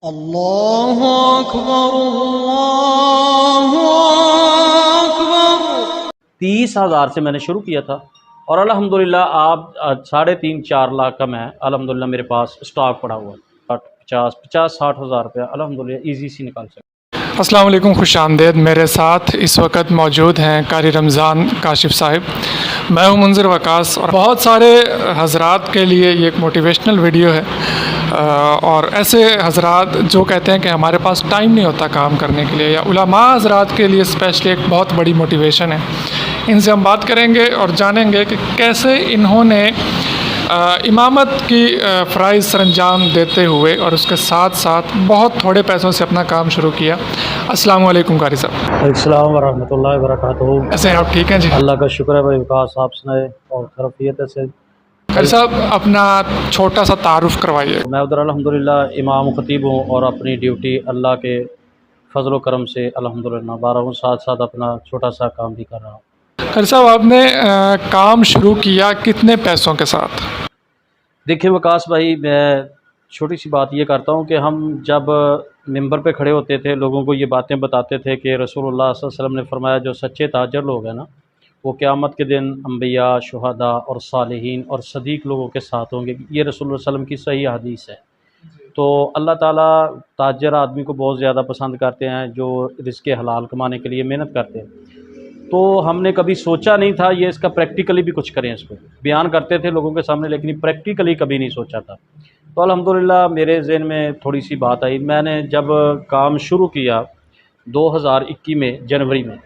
अल्लाहु अकबर, अल्लाहु अकबर। 30,000 से मैंने शुरू किया था और अल्हम्दुलिल्लाह आप 3.5-4 लाख का मैं अल्हम्दुलिल्लाह मेरे पास स्टॉक पड़ा हुआ है। 50-60 हज़ार रुपया अल्हम्दुलिल्लाह ईजी सी निकाल सकते। अस्सलाम वालेकुम, खुश आमदेद। मेरे साथ इस वक्त मौजूद हैं कारी रमज़ान काशिफ़ साहिब। मैं हूं मुंज़िर वकास और बहुत सारे हज़रात के लिए ये एक मोटिवेशनल वीडियो है। और ऐसे हज़रात जो कहते हैं कि हमारे पास टाइम नहीं होता काम करने के लिए, या उलमा हज़रात के लिए स्पेशली एक बहुत बड़ी मोटिवेशन है। इनसे हम बात करेंगे और जानेंगे कि कैसे इन्होंने इमामत की फ़राइज़ सरंजाम देते हुए और उसके साथ साथ बहुत थोड़े पैसों से अपना काम शुरू किया। अस्सलाम वालेकुम कारी साहब। अस्सलाम वरहमतुल्लाहि वबरकातुहू। ऐसे आप ठीक हैं जी? अल्लाह का शुक्र है भाई, विकास आप सुनाए और खैरियत से। कारी साहब, अपना छोटा सा तारुफ़ करवाइए। मैं उधर अल्हम्दुलिल्लाह इमाम ख़तीब हूँ और अपनी ड्यूटी अल्लाह के फ़ज़ल व करम से अल्हम्दुलिल्लाह निभा रहा हूँ, साथ साथ अपना छोटा सा काम भी कर रहा हूँ। कारी साहब, आपने काम शुरू किया कितने पैसों के साथ? देखिए विकास भाई, मैं छोटी सी बात ये करता हूँ कि हम जब मिंबर पे खड़े होते थे, लोगों को ये बातें बताते थे कि रसूलुल्लाह सल्लल्लाहु अलैहि वसल्लम ने फरमाया जो सच्चे ताजर लोग हैं ना, वो क़यामत के दिन अम्बिया, शुहदा और सालिहीन और सदीक़ लोगों के साथ होंगे। ये रसूलुल्लाह सल्लल्लाहु अलैहि वसल्लम की सही हदीस है। तो अल्लाह ताला ताजर आदमी को बहुत ज़्यादा पसंद करते हैं, जो रिज़्क़ हलाल कमाने के लिए मेहनत करते हैं। तो हमने कभी सोचा नहीं था ये इसका प्रैक्टिकली भी कुछ करें, इसको बयान करते थे लोगों के सामने, लेकिन प्रैक्टिकली कभी नहीं सोचा था। तो अल्हम्दुलिल्लाह मेरे ज़हन में थोड़ी सी बात आई। मैंने जब काम शुरू किया 2021 में जनवरी में,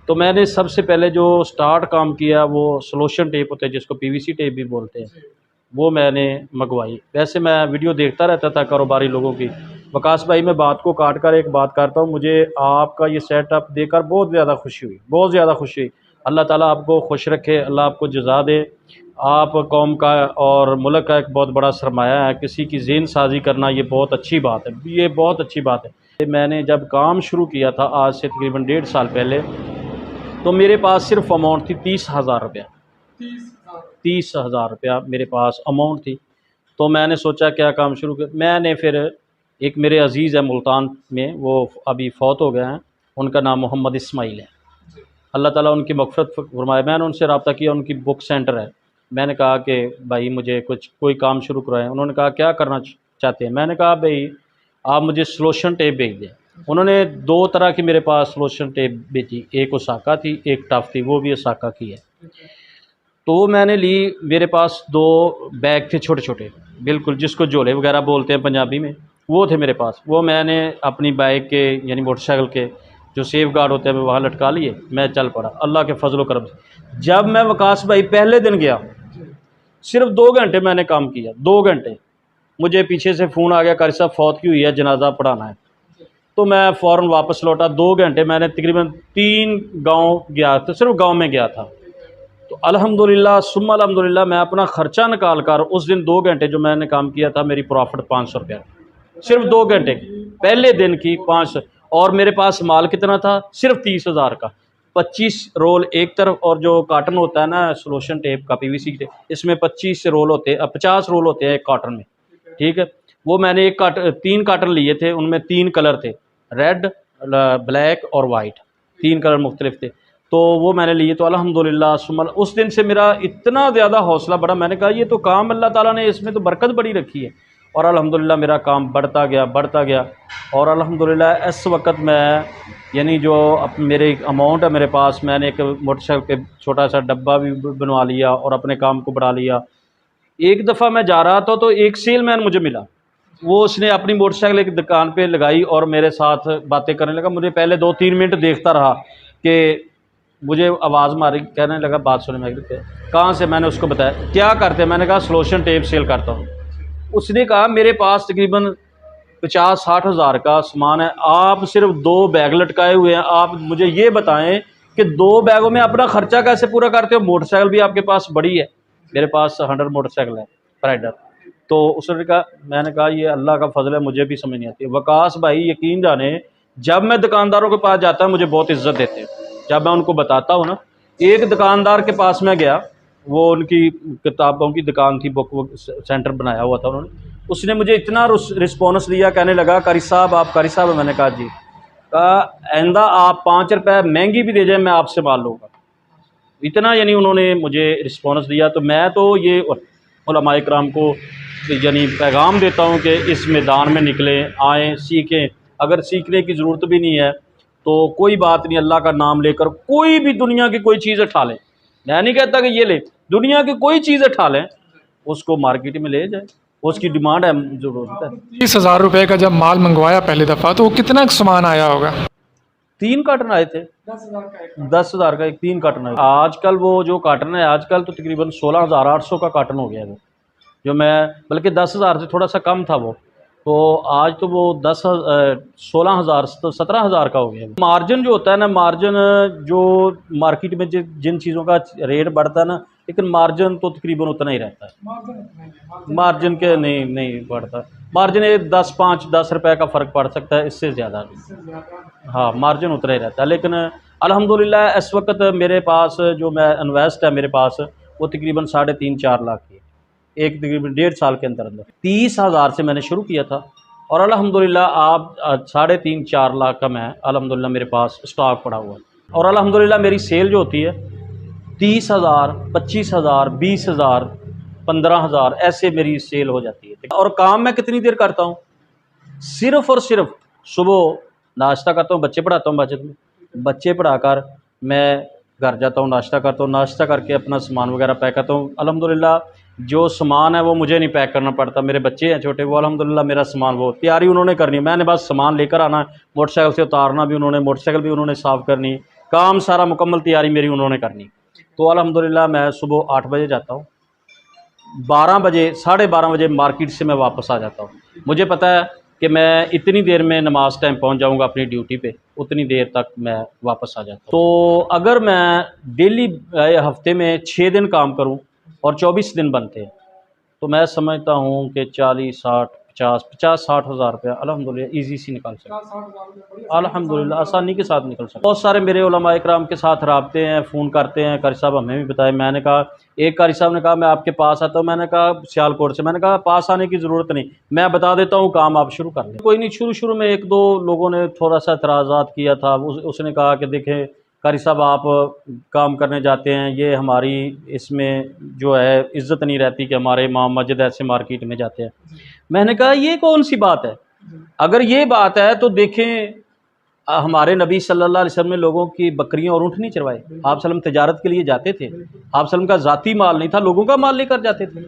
तो मैंने सबसे पहले जो स्टार्ट काम किया वो सलोशन टेप होता है, जिसको पीवीसी टेप भी बोलते हैं, वो मैंने मंगवाई। वैसे मैं वीडियो देखता रहता था कारोबारी लोगों की। वकास भाई, मैं बात को काट कर एक बात करता हूँ, मुझे आपका ये सेटअप देखकर बहुत ज़्यादा खुशी हुई, बहुत ज़्यादा खुशी हुई। अल्लाह ताला आपको खुश रखे, अल्लाह आपको जज़ा दे। आप कौम का और मुल्क का एक बहुत बड़ा सरमाया है। किसी की ज़हन साजी करना ये बहुत अच्छी बात है, ये बहुत अच्छी बात है। मैंने जब काम शुरू किया था आज से तकरीबन 1.5 साल पहले, तो मेरे पास सिर्फ अमाउंट थी 30,000 रुपया। 30,000 रुपया मेरे पास अमाउंट थी। तो मैंने सोचा क्या काम शुरू कर। मैंने फिर एक मेरे अज़ीज़ है मुल्तान में, वो अभी फ़ौत हो गए हैं, उनका नाम मोहम्मद इस्माइल है, अल्लाह ताला उनकी मग़फ़िरत फ़रमाए। मैंने उनसे रब्ता किया, उनकी बुक सेंटर है। मैंने कहा कि भाई मुझे कोई काम शुरू करवाएं। उन्होंने कहा क्या करना चाहते हैं? मैंने कहा भाई आप मुझे सलोशन टेप भेज दें। उन्होंने 2 तरह की मेरे पास सलोशन टेप भेजी, एक ओसाका थी, एक टफ़ थी, वो भी ओसाका की है। तो वो मैंने ली। मेरे पास 2 बैग थे छोटे छोटे, बिल्कुल जिसको झोले वगैरह बोलते हैं पंजाबी में, वो थे मेरे पास। वो मैंने अपनी बाइक के यानी मोटरसाइकिल के जो सेफ गार्ड होते हैं मैं वहाँ लटका लिए, मैं चल पड़ा अल्लाह के फजल करम से। जब मैं वकास भाई पहले दिन गया, सिर्फ 2 घंटे मैंने काम किया, 2 घंटे। मुझे पीछे से फ़ोन आ गया, कारी साहब फौत की हुई है, जनाजा पढ़ाना है। तो मैं फ़ौरन वापस लौटा। 2 घंटे मैंने तकरीबन 3 गाँव गया था, सिर्फ गाँव में गया था। तो अल्हम्दुलिल्लाह सुम्मा अल्हम्दुलिल्लाह मैं अपना ख़र्चा निकाल कर उस दिन 2 घंटे जो मैंने काम किया था, मेरी प्रॉफिट 500 रुपया, सिर्फ 2 घंटे की, पहले दिन की 500। और मेरे पास माल कितना था? सिर्फ 30,000 का। 25 रोल एक तरफ, और जो काटन होता है ना सलोशन टेप का, पीवीसी टेप, इसमें 25 रोल होते हैं, 50 रोल होते हैं एक काटन में, ठीक है। वो मैंने 3 काटन लिए थे, उनमें 3 कलर थे, रेड, ब्लैक और वाइट, 3 कलर मुख्तलिफ थे। तो वो मैंने लिए। तो अल्हम्दुलिल्लाह सुम्मा उस दिन से मेरा इतना ज़्यादा हौसला बढ़ा, मैंने कहा ये तो काम अल्लाह ताला ने, इसमें तो बरकत बड़ी रखी है। और अल्हम्दुलिल्लाह मेरा काम बढ़ता गया, बढ़ता गया। और अल्हम्दुलिल्लाह इस वक्त मैं यानी जो मेरे अमाउंट है मेरे पास, मैंने एक मोटरसाइकिल पे छोटा सा डब्बा भी बनवा लिया और अपने काम को बढ़ा लिया। एक दफ़ा मैं जा रहा था तो एक सेलमैन मुझे मिला, वो उसने अपनी मोटरसाइकिल एक दुकान पे लगाई और मेरे साथ बातें करने लगा। मुझे पहले 2-3 मिनट देखता रहा कि मुझे आवाज़ मारी, कहने लगा बात सुने। मैं कहाँ से? मैंने उसको बताया क्या करते हैं, मैंने कहा सलोशन टेप सेल करता हूँ। उसने कहा मेरे पास तकरीबन 50-60 हज़ार का सामान है, आप सिर्फ 2 बैग लटकाए हुए हैं, आप मुझे ये बताएं कि 2 बैगों में अपना ख़र्चा कैसे पूरा करते हो? मोटरसाइकिल भी आपके पास बड़ी है, मेरे पास 100 मोटरसाइकिल है राइडर। तो उसने कहा, मैंने कहा ये अल्लाह का फजल है, मुझे भी समझ नहीं आती। वकास भाई यकीन जाने, जब मैं दुकानदारों के पास जाता हूँ मुझे बहुत इज्जत देते हैं। जब मैं उनको बताता हूँ ना, एक दुकानदार के पास मैं गया, वो उनकी किताबों की दुकान थी, बुक सेंटर बनाया हुआ था उन्होंने। उसने मुझे इतना रिस्पॉन्स दिया, कहने लगा कारी साहब आप कारी साहब। मैंने कहा जी। कहा आइंदा आप 5 रुपये महंगी भी दे जाए मैं आपसे माल लूँगा। इतना यानी उन्होंने मुझे रिस्पॉन्स दिया। तो मैं तो ये उलमा इकराम को यानी पैगाम देता हूँ कि इस मैदान में निकलें, आएँ, सीखें। अगर सीखने की ज़रूरत भी नहीं है तो कोई बात नहीं, अल्लाह का नाम लेकर कोई भी दुनिया की कोई चीज़ उठा लें। मैं नहीं कहता कि ये ले, दुनिया की कोई चीज़ उठा लें, उसको मार्केट में ले जाए, उसकी डिमांड है, ज़रूरत है। 30,000 रुपये का जब माल मंगवाया पहली दफ़ा तो वो कितना सामान आया होगा? 3 कार्टन आए थे। 10,000 का एक 3 कार्टन आया। आजकल वो जो कार्टन है आजकल तो तकरीबन 16,800 का कार्टन हो गया है वो, जो मैं बल्कि 10,000 से थोड़ा सा कम था वो, तो आज तो वो 16,000 तो 17,000 का हो गया। मार्जिन जो होता है ना, मार्जिन जो मार्केट में जिन चीज़ों का रेट बढ़ता है ना, लेकिन मार्जिन तो तकरीबन उतना ही रहता है। मार्जिन के नहीं बढ़ता। मार्जिन 10 रुपए का फ़र्क पड़ सकता है, इससे ज़्यादा नहीं। हाँ, मार्जिन उतना ही रहता है। लेकिन अल्हम्दुलिल्लाह इस वक्त मेरे पास जो मैं इन्वेस्ट है मेरे पास वो तकरीबन 3.5-4 लाख की, एक तकरीबन 1.5 साल के अंदर 30,000 से मैंने शुरू किया था। और अल्हम्दुलिल्लाह आप 3.5-4 लाख का मैं अल्हम्दुलिल्लाह मेरे पास स्टॉक पड़ा हुआ है। और अल्हम्दुलिल्लाह मेरी सेल जो होती है 30,000, 25,000, 20,000, 15,000 ऐसे मेरी सेल हो जाती है। और काम मैं कितनी देर करता हूँ? सिर्फ़ और सिर्फ सुबह नाश्ता करता हूँ, बच्चे पढ़ाता हूँ, बच्चे पढ़ाकर मैं घर जाता हूँ, नाश्ता करता हूँ, नाश्ता करके अपना सामान वगैरह पैक करता हूँ। अल्हम्दुलिल्लाह जो सामान है वो मुझे नहीं पैक करना पड़ता, मेरे बच्चे हैं छोटे, वो अल्हम्दुलिल्लाह मेरा सामान वो तैयारी उन्होंने करनी है, मैंने बस सामान लेकर आना, मोटरसाइकिल से उतारना भी उन्होंने, मोटरसाइकिल भी उन्होंने साफ़ करनी, काम सारा मुकम्मल तैयारी मेरी उन्होंने करनी। तो अल्हम्दुलिल्लाह मैं सुबह 8 बजे जाता हूँ, 12 बजे 12:30 बजे मार्केट से मैं वापस आ जाता हूँ। मुझे पता है कि मैं इतनी देर में नमाज टाइम पहुँच जाऊँगा अपनी ड्यूटी पे, उतनी देर तक मैं वापस आ जाता हूँ। तो अगर मैं डेली हफ्ते में 6 दिन काम करूँ और 24 दिन बनते हैं तो मैं समझता हूँ कि 50-60 हज़ार रुपया अल्हम्दुलिल्लाह ईज़ी सी निकाल सकता, अल्हम्दुलिल्लाह आसानी के साथ निकल सकता। बहुत सारे मेरे उलमा इकराम के साथ राब्ते हैं, फ़ोन करते हैं, कारी साहब हमें भी बताएं। मैंने कहा, एक कारी साहब ने कहा मैं आपके पास आता हूँ, मैंने कहा सियालकोट से, मैंने कहा पास आने की ज़रूरत नहीं, मैं बता देता हूँ काम आप शुरू कर लें। कोई नहीं, शुरू में 1-2 लोगों ने थोड़ा सा एतराज़ात किया था। उसने कहा कि देखें कारी साहब आप काम करने जाते हैं, ये हमारी इसमें जो है इज़्ज़त नहीं रहती कि हमारे इमाम मस्जिद ऐसे मार्केट में जाते हैं। मैंने कहा ये कौन सी बात है? अगर ये बात है तो देखें हमारे नबी सल्लल्लाहु अलैहि वसल्लम ने लोगों की बकरियां और ऊँट नहीं चरवाए। आप सल्लम तजारत के लिए जाते थे, आप सल्लम का ज़ाती माल नहीं था, लोगों का माल लेकर जाते थे।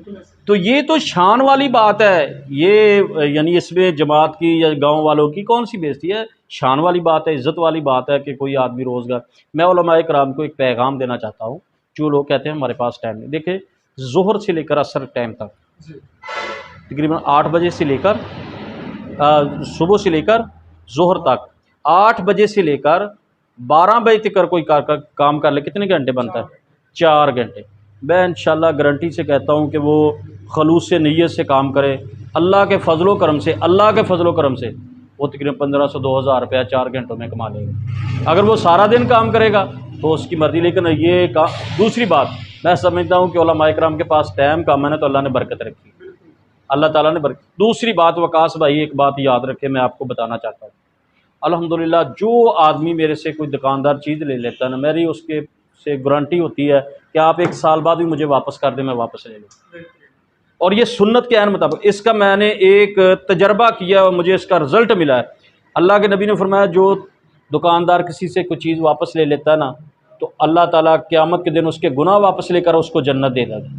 तो ये तो शान वाली बात है, ये यानी इसमें जमात की या गांव वालों की कौन सी बेइज्जती है? शान वाली बात है, इज़्ज़त वाली बात है कि कोई आदमी रोज़गार। मैं उलमाए किराम को एक पैगाम देना चाहता हूँ, जो लोग कहते हैं हमारे पास टाइम नहीं। देखें ज़ोहर से लेकर असर टाइम तक तकरीबन 8 बजे से लेकर सुबह से लेकर ज़ोहर तक 8 बजे से लेकर 12 बजे तक कोई काम कर ले, कितने घंटे बनता है? 4 घंटे। मैं इंशाल्लाह गारंटी से कहता हूँ कि वो खलूस से नीयत से काम करे, अल्लाह के फ़ज़लो करम से, वो तकरीबन 1500-2000 रुपया 4 घंटों में कमा लेगा। अगर वो सारा दिन काम करेगा तो उसकी मर्ज़ी। लेकिन ये दूसरी बात मैं समझता हूँ कि उलमाए किराम के पास टाइम कम है ना, तो अल्लाह ने बरकत रखी, अल्लाह ताला ने बरकत। दूसरी बात वकास भाई एक बात याद रखे, मैं आपको बताना चाहता हूँ, अल्हम्दुलिल्लाह जो आदमी मेरे से कोई दुकानदार चीज़ ले लेता है ना, मेरी उसके से गारंटी होती है कि आप 1 साल बाद भी मुझे वापस कर दें, मैं वापस ले लूँ। और ये सुन्नत के ऐन मुताबिक, इसका मैंने एक तजर्बा किया और मुझे इसका रिज़ल्ट मिला है। अल्लाह के नबी ने फरमाया जो दुकानदार किसी से कोई चीज़ वापस ले लेता है ना, तो अल्लाह ताला क़यामत के दिन उसके गुनाह वापस लेकर उसको जन्नत दे देगा।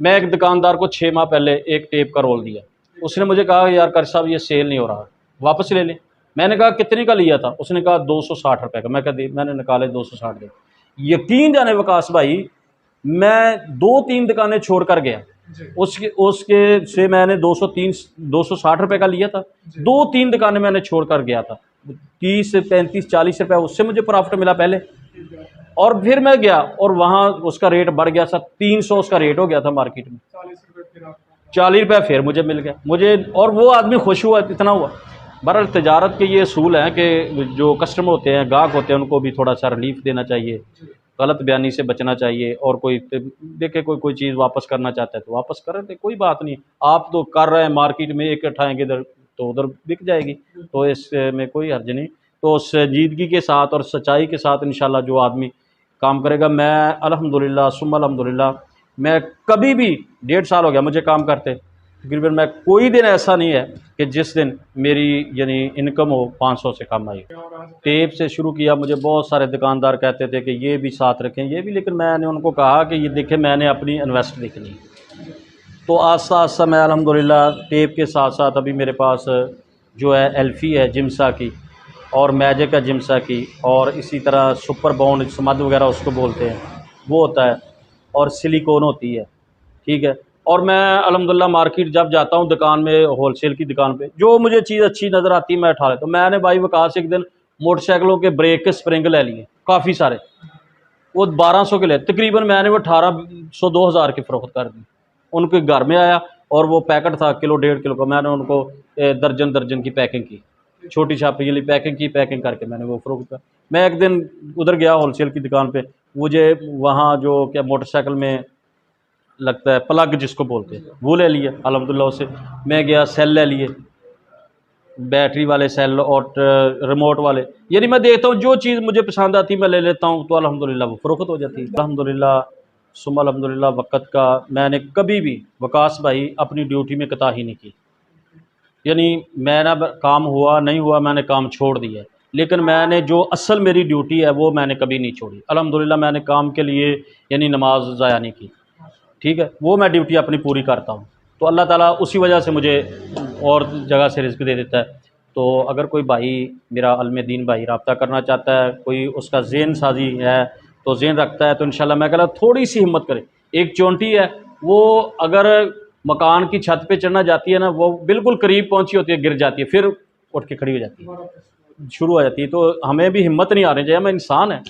मैं एक दुकानदार को 6 माह पहले एक टेप का रोल दिया, उसने मुझे कहा यार कारी साहब ये सेल नहीं हो रहा, वापस ले लें। मैंने कहा कितने का लिया था? उसने कहा 260 रुपये का। मैं कहा मैंने निकाले 260 दे। यकीन जाने वकास भाई, मैं 2-3 दुकानें छोड़ कर गया, उसके से मैंने 260 रुपये का लिया था, 2-3 दुकानें मैंने छोड़ कर गया था, 30, 35, 40 रुपये उससे मुझे प्रॉफिट मिला पहले। और फिर मैं गया और वहाँ उसका रेट बढ़ गया था, 300 उसका रेट हो गया था मार्केट में, 40 रुपये फिर मुझे मिल गया मुझे, और वो आदमी खुश हुआ, इतना हुआ। बहरहाल तजारत के ये असूल हैं कि जो कस्टमर होते हैं, गाहक होते हैं, उनको भी थोड़ा सा रिलीफ देना चाहिए। गलत बयानी से बचना चाहिए। और कोई देखे कोई चीज़ वापस करना चाहता है तो वापस कर दे, कोई बात नहीं। आप तो कर रहे हैं, मार्केट में एक उठाएंगे इधर तो उधर बिक जाएगी, तो इसमें कोई हर्ज नहीं। तो संजीदगी के साथ और सच्चाई के साथ इंशाल्लाह जो आदमी काम करेगा, मैं अल्हम्दुलिल्लाह सुम्मा अल्हम्दुलिल्लाह, मैं कभी भी 1.5 साल हो गया मुझे काम करते, तकरीबन मैं कोई दिन ऐसा नहीं है कि जिस दिन मेरी यानी इनकम हो 500 से कम आई। टेप से शुरू किया, मुझे बहुत सारे दुकानदार कहते थे कि ये भी साथ रखें, ये भी, लेकिन मैंने उनको कहा कि ये देखें मैंने अपनी इन्वेस्ट देखनी। तो आस्ता आस्ता मैं अल्हम्दुलिल्लाह टेप के साथ साथ अभी मेरे पास जो है एल्फ़ी है जिम्सा की, और मैजिक है जिम्सा की, और इसी तरह सुपर बाउंड समद वगैरह उसको बोलते हैं वो होता है, और सिलिकॉन होती है, ठीक है। और मैं अल्हम्दुलिल्लाह मार्केट जब जाता हूँ दुकान में, होलसेल की दुकान पे, जो मुझे चीज़ अच्छी नज़र आती है मैं उठा लेता हूँ। मैंने भाई वकास एक दिन मोटरसाइकिलों के ब्रेक के स्प्रिंग ले लिए काफ़ी सारे, वो 1200 के ले, तकरीबन मैंने वो 1800 2000 की फ़रोख्त कर दी। उनके घर में आया और वो पैकेट था किलो 1.5 किलो का, मैंने उनको दर्जन की पैकिंग की, छोटी छापी वाली पैकिंग की, पैकिंग करके मैंने वो फ़रोख्त कर। मैं एक दिन उधर गया होलसेल की दुकान पे, मुझे वहाँ जो क्या मोटरसाइकिल में लगता है प्लग जिसको बोलते हैं वो ले लिया अल्हम्दुलिल्लाह। उससे मैं गया सेल ले लिए, बैटरी वाले सेल और रिमोट वाले, यानी मैं देखता हूँ जो चीज़ मुझे पसंद आती मैं ले लेता हूँ, तो अल्हम्दुलिल्लाह वो फ़रोख्त हो जाती है। अल्हम्दुलिल्लाह सुम्मा अल्हम्दुलिल्लाह वक़्त का मैंने कभी भी वकास भाई अपनी ड्यूटी में कोताही नहीं की, यानी मेरा काम हुआ नहीं हुआ मैंने काम छोड़ दिया, लेकिन मैंने जो असल मेरी ड्यूटी है वो मैंने कभी नहीं छोड़ी। अल्हम्दुलिल्लाह मैंने काम के लिए यानी नमाज ज़ाया नहीं की, ठीक है, वो मैं ड्यूटी अपनी पूरी करता हूँ। तो अल्लाह ताला उसी वजह से मुझे और जगह से रिज़्क़ दे देता है। तो अगर कोई भाई मेरा अल्म दीन भाई रब्ता करना चाहता है, कोई उसका ज़हन साजी है तो ज़हन रखता है, तो इंशाल्लाह मैं कह रहा हूँ थोड़ी सी हिम्मत करे। एक चोंटी है वो अगर मकान की छत पे चढ़ना जाती है ना, वो बिल्कुल करीब पहुँची होती है, गिर जाती है, फिर उठ के खड़ी हो जाती है, शुरू हो जाती है। तो हमें भी हिम्मत नहीं हारनी चाहिए, हम इंसान हैं।